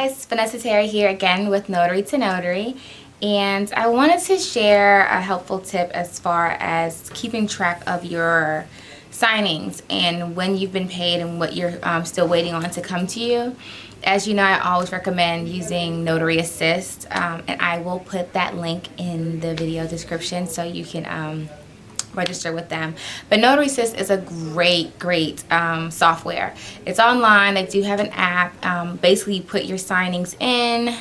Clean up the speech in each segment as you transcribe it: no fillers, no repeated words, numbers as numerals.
guys, Vanessa Terry here again with Notary to Notary, and I wanted to share a helpful tip as far as keeping track of your signings and when you've been paid and what you're still waiting on to come to you. As you know, I always recommend using NotaryAssist, and I will put that link in the video description so you can register with them. But NotaryAssist is a great software. It's online. They do have an app. Basically, you put your signings in.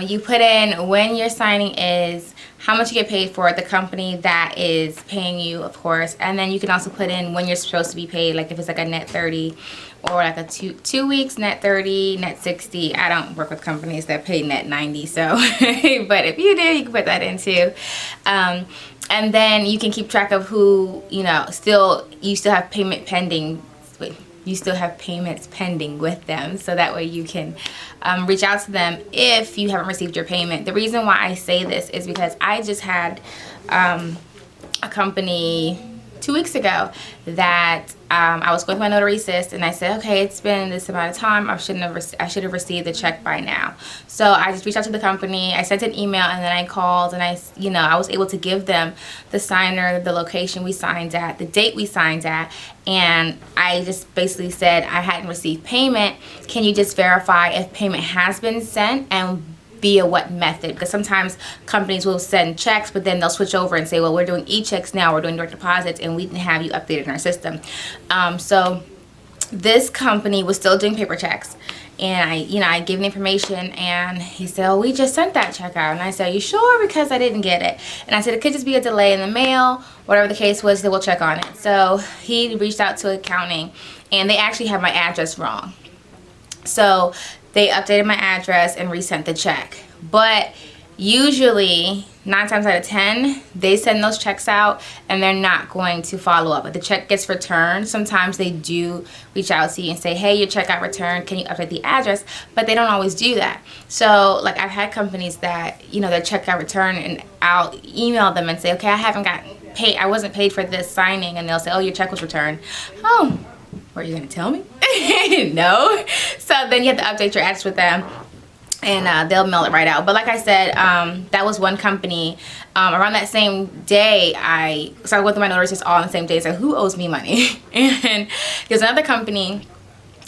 You put in when your signing is, how much you get paid for, the company that is paying you, of course, and then you can also put in when you're supposed to be paid, like if it's like a net 30 or like a two weeks net 30, net 60. I don't work with companies that pay net 90, so but if you do, you can put that in too. And then you can keep track of who, you still have payment pending. You still have payments pending with them, so that way you can reach out to them if you haven't received your payment. The reason why I say this is because I just had a company 2 weeks ago that I was going through my NotaryAssist, and I said, okay, it's been this amount of time. I should have received the check by now. So I just reached out to the company. I sent an email, and then I called, and I was able to give them the signer, the location we signed at, the date we signed at, and I just basically said I hadn't received payment. Can you just verify if payment has been sent and via what method? Because sometimes companies will send checks, but then they'll switch over and say, well, we're doing e-checks now, we're doing direct deposits, and we didn't have you updated in our system. So this company was still doing paper checks, and I gave him the information, and he said, oh, we just sent that check out. And I said, are you sure? Because I didn't get it. And I said, it could just be a delay in the mail. Whatever the case was, they will check on it. So he reached out to accounting, and they actually had my address wrong. So they updated my address and resent the check. But usually 9 times out of 10, they send those checks out and they're not going to follow up. If the check gets returned, sometimes they do reach out to you and say, hey, your check got returned, can you update the address? But they don't always do that. So like I've had companies that, their check got returned, and I'll email them and say, okay, I haven't got paid, I wasn't paid for this signing, and they'll say, oh, your check was returned. Oh, were you gonna tell me? No. So then you have to update your address with them, and they'll mail it right out. But like I said, that was one company. Around that same day, I started going through my NotaryAssist all on the same day. So who owes me money? And there's another company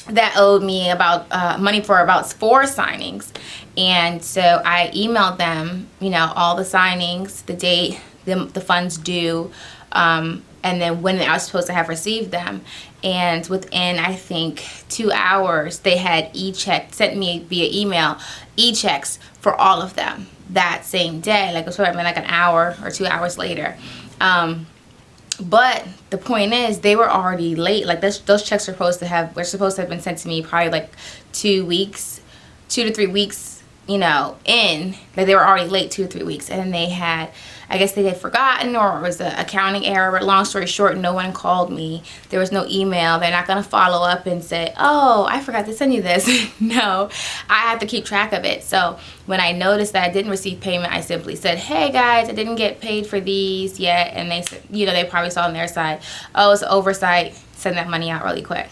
that owed me about money for about 4 signings. And so I emailed them, all the signings, the date, the funds due, and then when I was supposed to have received them. And within, I think, 2 hours, they had sent me via email e-checks for all of them that same day. Like it was probably like an hour or 2 hours later. But the point is, they were already late. Like those checks were supposed to have been sent to me probably like 2 to 3 weeks, in. Like they were already late 2 to 3 weeks, and they had, I guess they had forgotten, or it was an accounting error. But long story short, no one called me. There was no email. They're not going to follow up and say, oh, I forgot to send you this. No, I have to keep track of it. So when I noticed that I didn't receive payment, I simply said, hey guys, I didn't get paid for these yet. And they said, they probably saw on their side, oh, it's an oversight, send that money out really quick.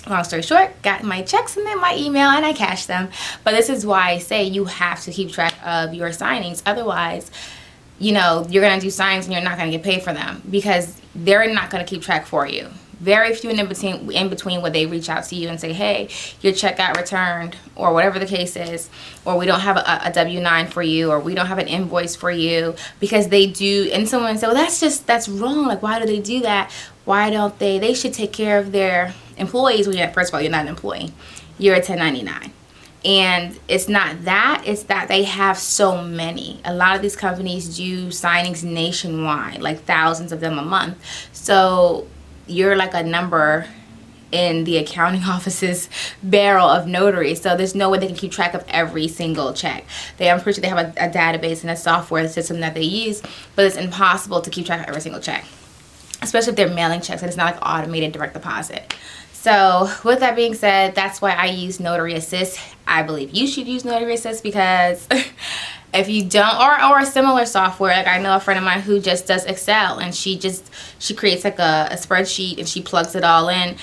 Long story short, got my checks and then my email, and I cashed them. But this is why I say you have to keep track of your signings. Otherwise, you're going to do signings and you're not going to get paid for them, because they're not going to keep track for you. Very few in between where they reach out to you and say, hey, your check got returned, or whatever the case is, or we don't have a W-9 for you, or we don't have an invoice for you, because they do. And someone said, well, that's wrong. Like, why do they do that? Why don't they should take care of their employees. Well, first of all, you're not an employee. You're a 1099. And it's not that, it's that they have so many. A lot of these companies do signings nationwide, like thousands of them a month. So you're like a number in the accounting office's barrel of notaries. So there's no way they can keep track of every single check. I'm pretty sure they have a database and a software system that they use, but it's impossible to keep track of every single check, especially if they're mailing checks and it's not like automated direct deposit. So with that being said, that's why I use NotaryAssist. I believe you should use NotaryAssist, because if you don't, or a similar software, like I know a friend of mine who just does Excel, and she creates like a spreadsheet and she plugs it all in.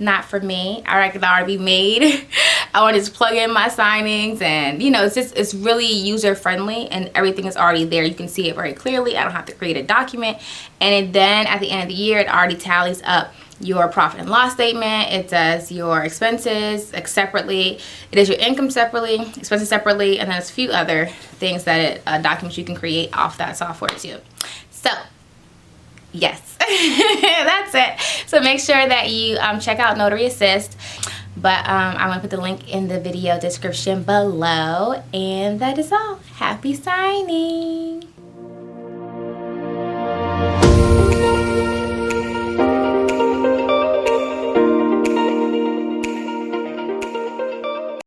Not for me. I reckon it ought to be made. I want to just plug in my signings, and you know, it's really user friendly, and everything is already there. You can see it very clearly. I don't have to create a document. And then at the end of the year, it already tallies up your profit and loss statement. It does your expenses separately. It does your income separately, expenses separately, and then there's a few other things that documents you can create off that software too. So yes, that's it. So make sure that you check out NotaryAssist. But I'm going to put the link in the video description below. And that is all. Happy signing!